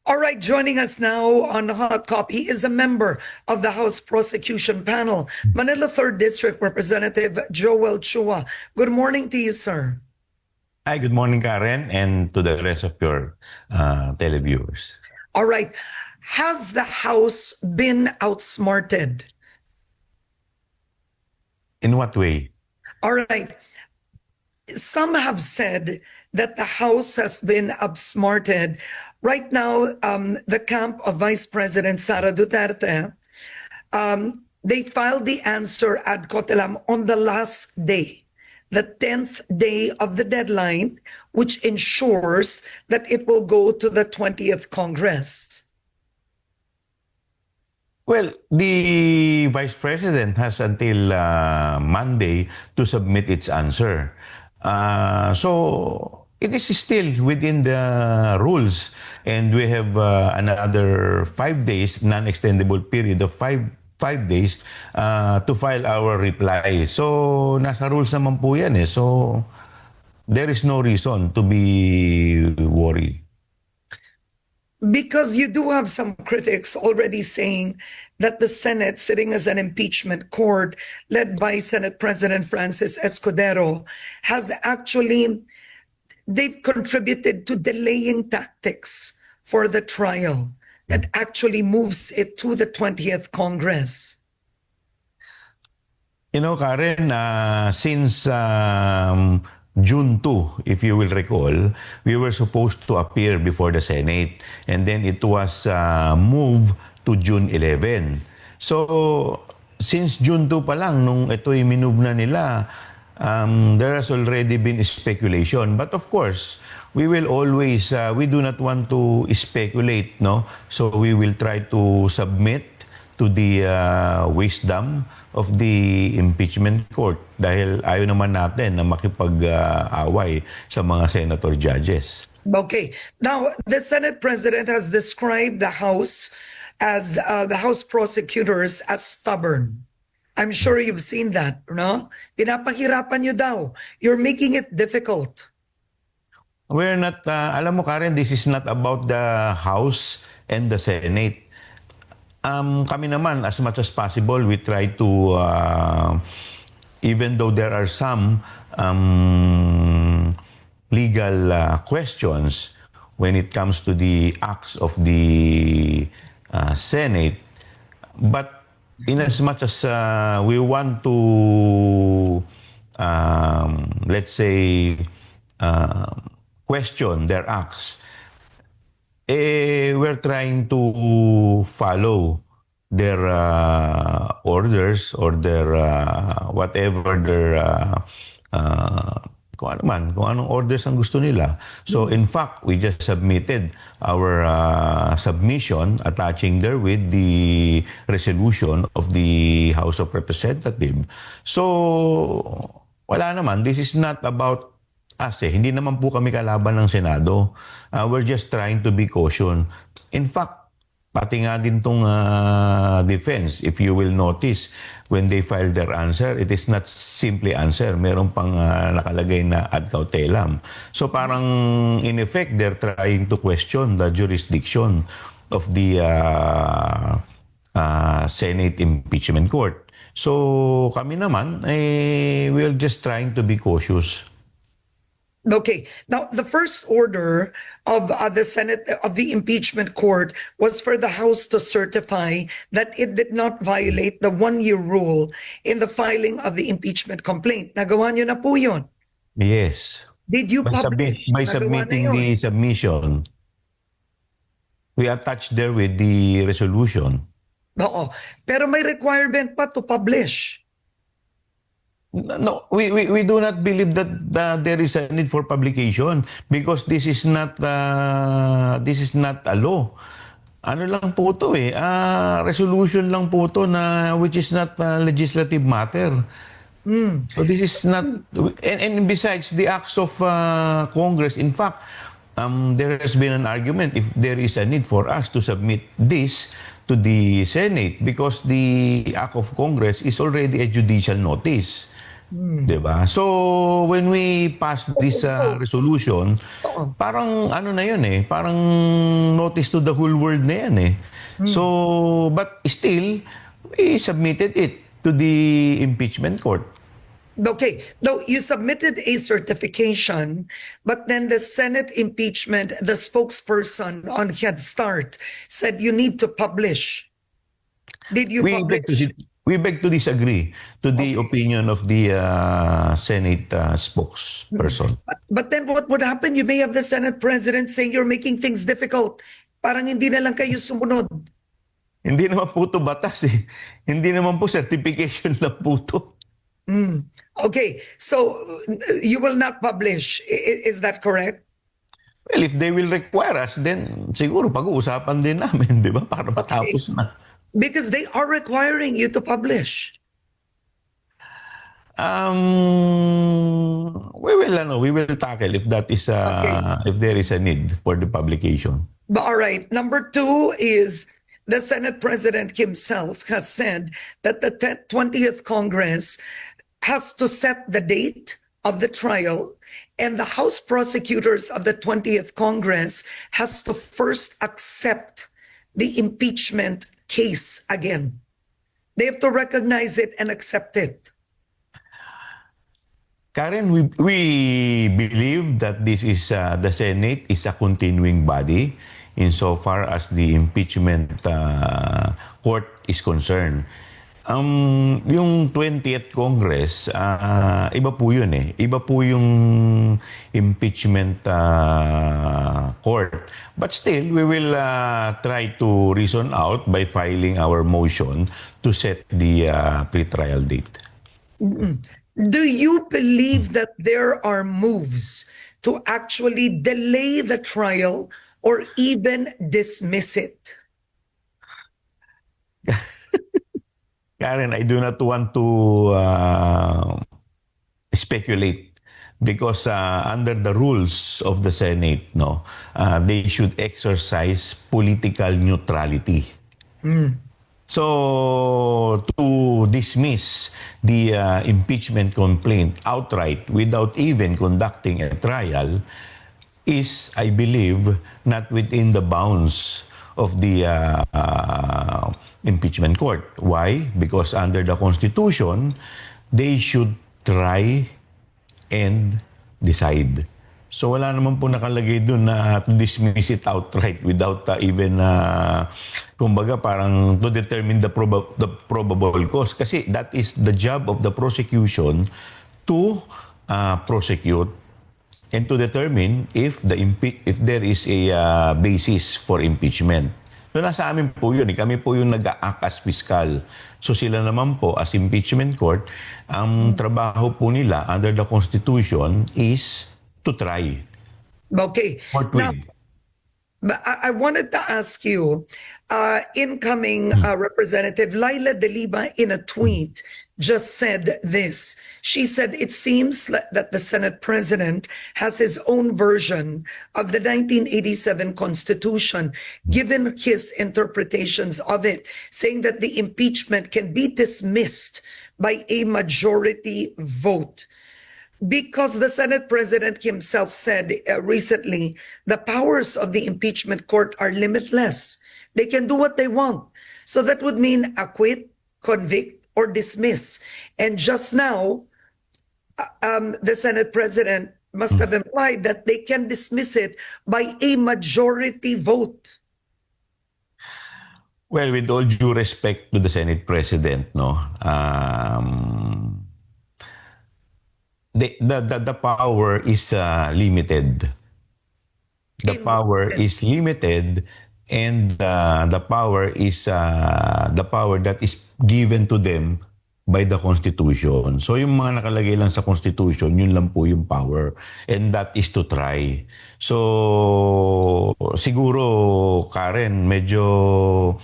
All right, joining us now on Hot Copy is a member of the House Prosecution Panel, Manila 3rd District Representative Joel Chua. Good morning to you, sir. Hi, good morning, Karen, and to the rest of your televiewers. All right. Has the House been outsmarted? In what way? All right. Some have said that the House has been outsmarted. Right now, the camp of Vice President Sara Duterte, they filed the answer ad cotelam on the last day, the 10th day of the deadline, which ensures that it will go to the 20th Congress. Well, the Vice President has until Monday to submit its answer. So it is still within the rules, and we have another 5 days, non-extendable period of five days to file our reply. So nasa rules naman po yan eh. So there is no reason to be worried. Because you do have some critics already saying that the Senate, sitting as an impeachment court led by Senate President Francis Escudero, has actually, they've contributed to delaying tactics for the trial that actually moves it to the 20th Congress. You know, Karen, since June 2, if you will recall, we were supposed to appear before the Senate, and then it was moved to June 11. So, since June 2 pa lang, nung ito'y minove na nila, there has already been speculation. But of course, we will always, we do not want to speculate, no? So, we will try to submit to the wisdom of the impeachment court dahil ayaw naman natin na makipag-away sa mga senator judges. Okay. Now, the Senate President has described the House as the House prosecutors as stubborn. I'm sure you've seen that, no? Pinapahirapan nyo daw. You're making it difficult. We're not, alam mo Karen, this is not about the House and the Senate. Kami naman, as much as possible, we try to, even though there are some legal questions when it comes to the acts of the Senate, but in as much as we want to, let's say, question their acts, we're trying to follow their orders or their whatever their kung anong orders ang gusto nila. So in fact, we just submitted our submission attaching there with the resolution of the House of Representatives. So wala naman, this is not about us eh. Hindi naman po kami kalaban ng Senado. We're just trying to be cautious. In fact, pati nga din tong defense, if you will notice, when they filed their answer, it is not simply answer. Meron pang nakalagay na ad cautelam. So parang in effect, they're trying to question the jurisdiction of the Senate Impeachment Court. So kami naman, we're just trying to be cautious. Okay. Now, the first order of the Senate, of the impeachment court, was for the House to certify that it did not violate the one-year rule in the filing of the impeachment complaint. Nagawa nyo na po yun. Yes. Did you publish? By submitting the submission, we attached there with the resolution. Oo. Pero may requirement pa to publish. No, we do not believe that there is a need for publication because this is not a law. Ano lang po to eh, resolution lang po to na which is not a legislative matter. So this is not, and besides the acts of Congress, in fact, there has been an argument if there is a need for us to submit this to the Senate because the act of Congress is already a judicial notice. 'Di ba? So when we pass this So, resolution, oo. parang ano na 'yun parang notice to the whole world na 'yan So but still we submitted it to the impeachment court. Okay, no, you submitted a certification, but then the Senate impeachment, the spokesperson on Head Start said you need to publish. Did you We beg to publish? we beg to disagree to the Okay. opinion of the Senate spokesperson. But then what would happen? You may have the Senate president saying you're making things difficult. Parang hindi na lang kayo sumunod. Hindi naman po to batas Hindi naman po certification lang po to. Okay, so you will not publish. Is that correct? Well, if they will require us, then siguro pag-uusapan din namin, di ba? Para Okay. matapos na. Because they are requiring you to publish. We will tackle if that is Okay. if there is a need for the publication. But all right. Number two is the Senate president himself has said that the 20th Congress has to set the date of the trial, and the House prosecutors of the 20th Congress has to first accept the impeachment case again. They have to recognize it and accept it. Karen, we believe that this is the Senate is a continuing body insofar as the impeachment court is concerned. Yung 20th Congress, iba po yun Iba po yung impeachment court. But still, we will try to reason out by filing our motion to set the pretrial date. Do you believe that there are moves to actually delay the trial or even dismiss it? Karen, I do not want to speculate because under the rules of the Senate, they should exercise political neutrality. So to dismiss the impeachment complaint outright without even conducting a trial is, I believe, not within the bounds of the impeachment court. Why? Because under the Constitution, they should try and decide. So wala naman po nakalagay doon na to dismiss it outright without even, kumbaga parang to determine the probable cause. Kasi that is the job of the prosecution to prosecute and to determine if there is a basis for impeachment. So nasa amin po yun. Kami po yung nag-act as fiscal. So sila naman po as impeachment court, ang trabaho po nila under the Constitution is to try. Okay. Now, but I wanted to ask you, incoming Representative Laila De Lima in a tweet just said this. She said, it seems that the Senate president has his own version of the 1987 Constitution, given his interpretations of it, saying that the impeachment can be dismissed by a majority vote. Because the Senate president himself said recently, the powers of the impeachment court are limitless. They can do what they want. So that would mean acquit, convict, or dismiss. And just now, the Senate president must have implied that they can dismiss it by a majority vote. Well, with all due respect to the Senate president, the power is limited. The power is limited, and the power is the power that is given to them by the Constitution. So yung mga nakalagay lang sa Constitution, yun lang po yung power. And that is to try. So siguro, Karen, medyo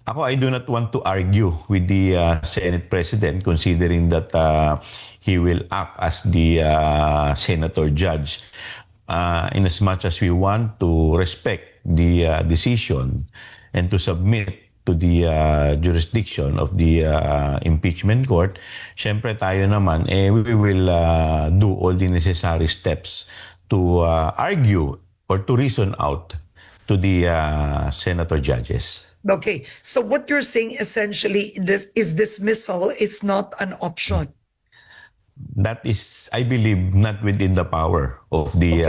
ako, I do not want to argue with the Senate President considering that he will act as the senator judge. In as much as we want to respect the decision and to submit to the jurisdiction of the impeachment court, syempre tayo naman, we will do all the necessary steps to argue or to reason out to the senator judges. Okay, so what you're saying essentially is dismissal is not an option. That is, I believe, not within the power of the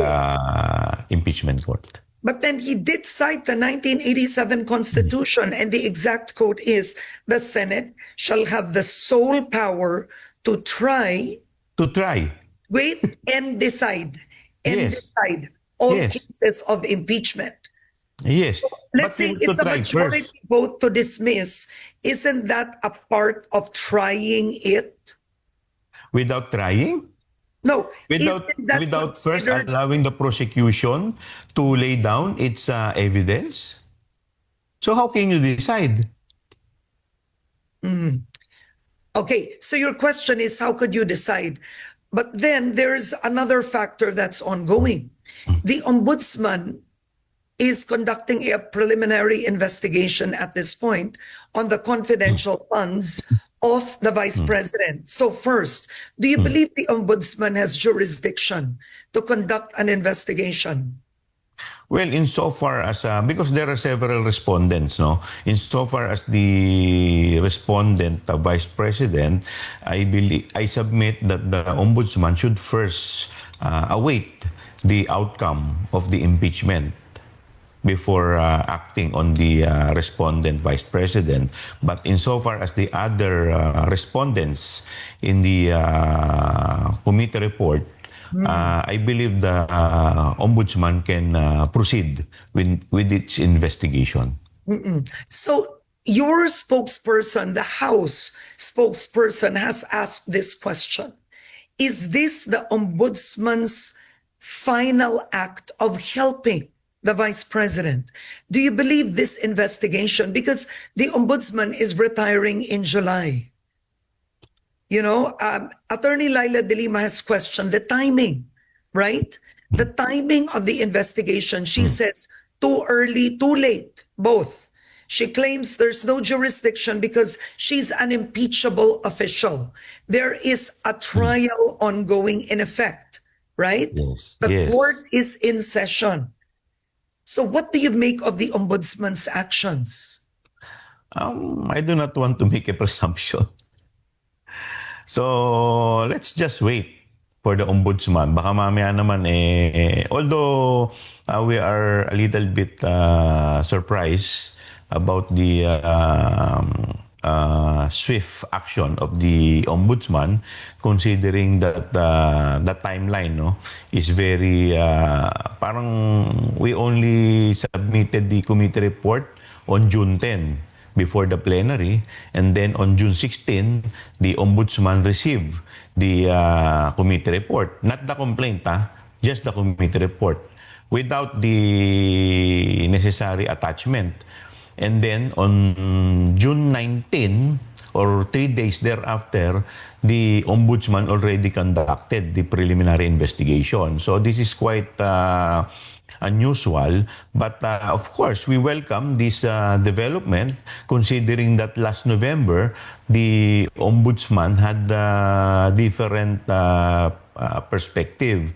impeachment court. But then he did cite the 1987 Constitution, and the exact quote is, the Senate shall have the sole power to try, wait, and decide, decide all Yes. cases of impeachment. Yes. Let's But say we need it's to a try majority first. vote to dismiss. Isn't that a part of trying it? Without trying? No. Without isn't that first considered- allowing the prosecution to lay down its evidence? So how can you decide? Okay, so your question is how could you decide? But then there's another factor that's ongoing. The ombudsman is conducting a preliminary investigation at this point on the confidential funds of the vice president. So first, do you believe the ombudsman has jurisdiction to conduct an investigation? Well, insofar as, because there are several respondents, no? Insofar as the respondent, vice president, I submit that the ombudsman should first await the outcome of the impeachment before acting on the respondent vice president. But insofar as the other respondents in the committee report, I believe the ombudsman can proceed with its investigation. So your spokesperson, the House spokesperson, has asked this question. Is this the ombudsman's final act of helping the vice president? Do you believe this investigation? Because the ombudsman is retiring in July. You know, Attorney Laila de Lima has questioned the timing, right? The timing of the investigation. She says too early, too late, both. She claims there's no jurisdiction because she's an impeachable official. There is a trial ongoing in effect, right? Yes, The yes. court is in session. So what do you make of the ombudsman's actions? I do not want to make a presumption. So let's just wait for the ombudsman. Baka mamaya naman although we are a little bit surprised about the swift action of the ombudsman, considering that the timeline, no, is very parang we only submitted the committee report on June 10 before the plenary, and then on June 16 the ombudsman received the committee report, not the complaint, just the committee report, without the necessary attachment. And then on June 19, or 3 days thereafter, the ombudsman already conducted the preliminary investigation. So this is quite unusual, but of course we welcome this development, considering that last November the ombudsman had different perspective,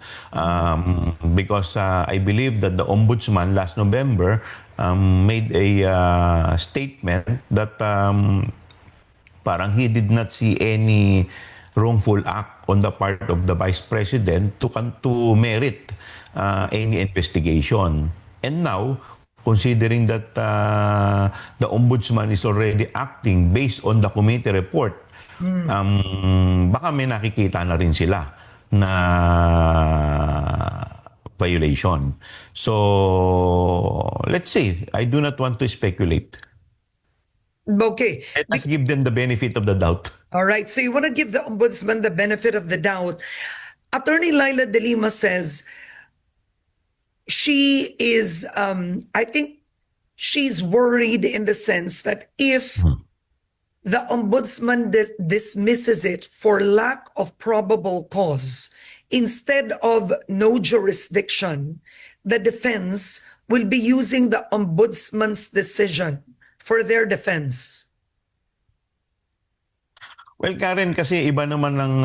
because I believe that the ombudsman last November made a statement that parang he did not see any wrongful act on the part of the vice president to merit any investigation. And now, considering that the ombudsman is already acting based on the committee report, baka may nakikita na rin sila na violation. So, let's see. I do not want to speculate. Okay. Let us give them the benefit of the doubt. All right. So you want to give the ombudsman the benefit of the doubt. Attorney Laila de Lima says she is, I think she's worried in the sense that if the ombudsman dismisses it for lack of probable cause, instead of no jurisdiction, the defense will be using the ombudsman's decision for their defense? Well, Karen, kasi iba naman ng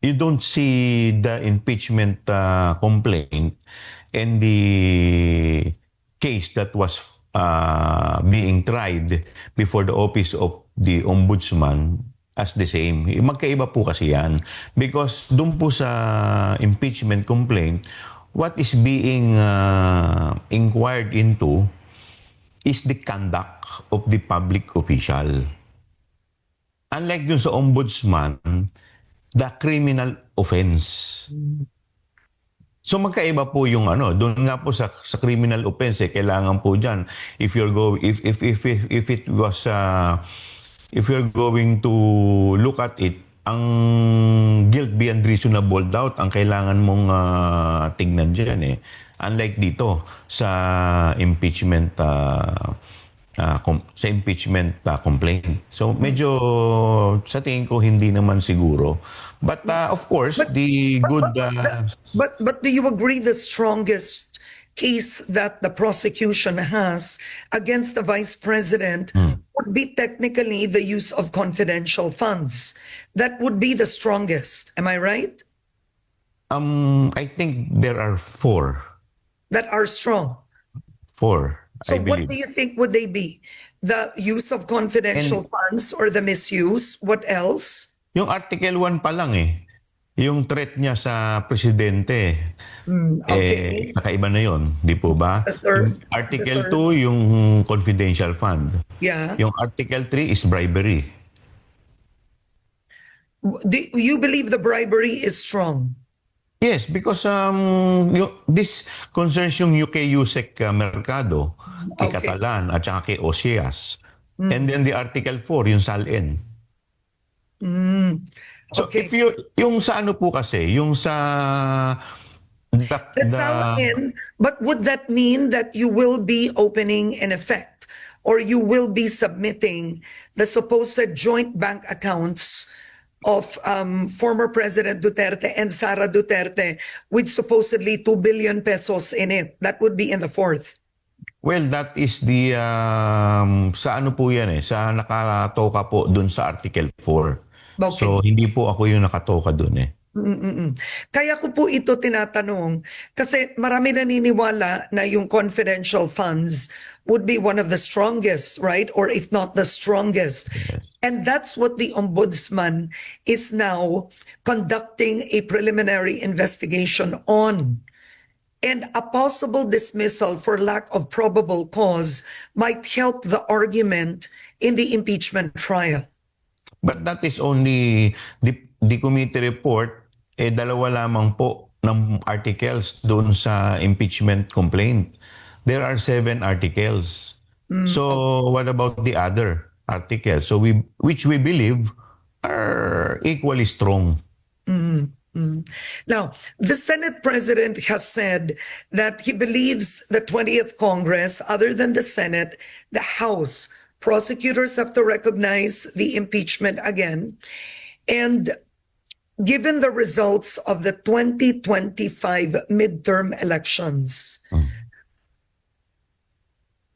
you don't see the impeachment complaint and the case that was being tried before the office of the ombudsman as the same. Magkaiba po kasi yan. Because doon po sa impeachment complaint, what is being inquired into is the conduct of the public official. Unlike dun sa ombudsman, the criminal offense. So magkaiba po yung doon nga po sa criminal offense kailangan po diyan if you're go if it was if you're going to look at it, ang guilt beyond reasonable doubt ang kailangan mong tignan diyan eh. Unlike dito sa impeachment complaint. So medyo sa tingin ko hindi naman siguro. But of course, the good But do you agree the strongest case that the prosecution has against the vice president would be technically the use of confidential funds? That would be the strongest. Am I right? I think there are four. That are strong. Four, So I what believe. do you think would they be? The use of confidential funds or the misuse? What else? Yung Article 1 pa lang eh. Yung threat niya sa presidente. Okay. Kakaiba na yon, di po ba? The third- Yung Article the third- 2, yung confidential fund. Yeah. Yung Article 3 is bribery. Do you believe the bribery is strong? Yes, because this concerns yung UK-USEC merkado, kay Okay. Catalan at saka kay Osias. And then the Article 4, yung SALN. So Okay. if yung sa ano po kasi, yung sa The SALN, but would that mean that you will be opening in effect or you will be submitting the supposed joint bank accounts of former President Duterte and Sara Duterte with supposedly 2 billion pesos in it? That would be in the fourth. well, that is the sa ano po yan eh, sa nakatoka po dun sa Article 4. Okay. So hindi po ako yung nakatoka dun eh. Kaya ko po ito tinatanong kasi marami naniniwala na yung confidential funds would be one of the strongest, right? Or if not the strongest. And that's what the ombudsman is now conducting a preliminary investigation on. And a possible dismissal for lack of probable cause might help the argument in the impeachment trial. But that is only the committee report, dalawa lamang po ng articles doon sa impeachment complaint. There are 7 articles. So what about the other articles? So which we believe are equally strong. Now, the Senate president has said that he believes the 20th Congress, other than the Senate, the House, prosecutors have to recognize the impeachment again. And given the results of the 2025 midterm elections,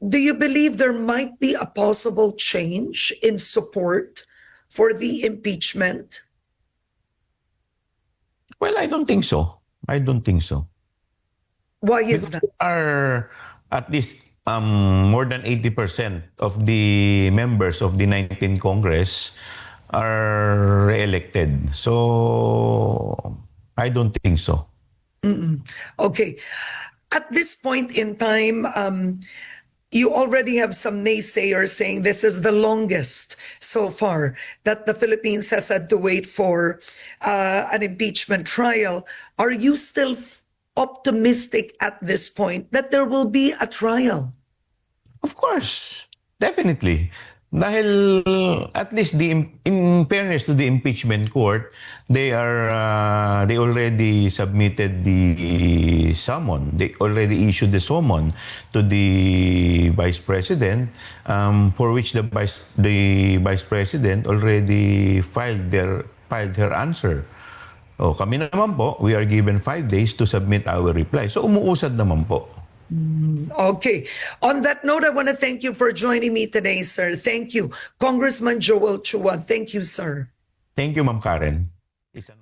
do you believe there might be a possible change in support for the impeachment? Well, I don't think so. I don't think so. Why is Because that? there are at least more than 80% of the members of the 19th Congress are re-elected. So I don't think so. Okay. At this point in time, you already have some naysayers saying this is the longest so far that the Philippines has had to wait for an impeachment trial. Are you still optimistic at this point that there will be a trial? Of course, definitely. Dahil at least in fairness to the impeachment court, they already submitted the summon. They already issued the summon to the vice president, for which the vice president already filed her answer. O kami naman po, we are given 5 days to submit our reply. So umuusad naman po. Okay. On that note, I want to thank you for joining me today, sir. Thank you. Congressman Joel Chua. Thank you, sir. Thank you, Ma'am Karen. Isa